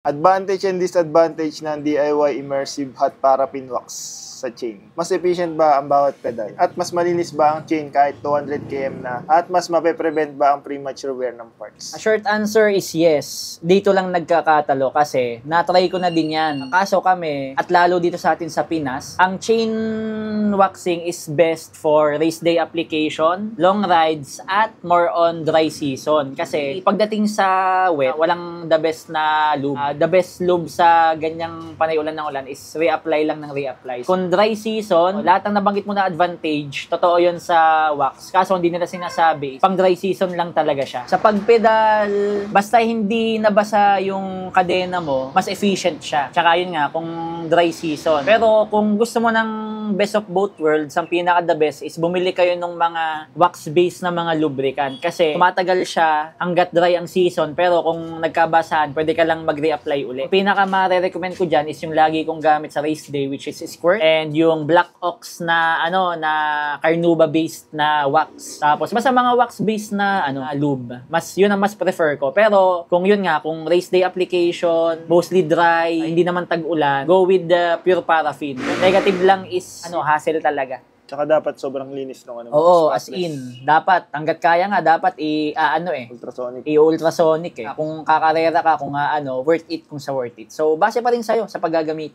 Advantage and disadvantage ng DIY immersive hot paraffin wax sa chain. Mas efficient ba ang bawat pedal? At mas malinis ba ang chain kahit 200 km na? At mas mape-prevent ba ang premature wear ng parts? A short answer is yes. Dito lang nagkakatalo kasi na-try ko na din yan. Kaso kami, at lalo dito sa atin sa Pinas, ang chain waxing is best for race day application, long rides, at more on dry season. Kasi pagdating sa wet, walang the best na lube. The best lube sa ganyang panay ulan ng ulan is reapply lang ng reapply. Kung dry season, lahat ng nabanggit mo na advantage, totoo yun sa wax. Kaso hindi nila sinasabi, pang dry season lang talaga siya. Sa pagpedal, basta hindi nabasa yung kadena mo, mas efficient siya. Tsaka yun nga, kung dry season. Pero kung gusto mo ng best of both worlds, ang pinaka the best is bumili kayo ng mga wax-based na mga lubricant. Kasi tumatagal siya hanggat dry ang season, pero kung nagkabasahan, pwede ka lang mag-reapply uli. Ang pinaka ma-recommend ko dyan is yung lagi kong gamit sa race day, which is Squirt, and yung Black Ox na na Carnauba based na wax. Tapos basta mga wax based na lube. Yun ang mas prefer ko. Pero kung yun nga, kung race day application, mostly dry, hindi naman tag-ulan, go with the pure paraffin. Negative lang is hassle talaga. Tsaka dapat sobrang linis ng Oo, as in. Dapat, hanggat kaya nga, dapat ultrasonic. I-ultrasonic eh. Kung kakarera ka, kung worth it, kung sa worth it. So, base pa rin sa'yo sa paggagamitan.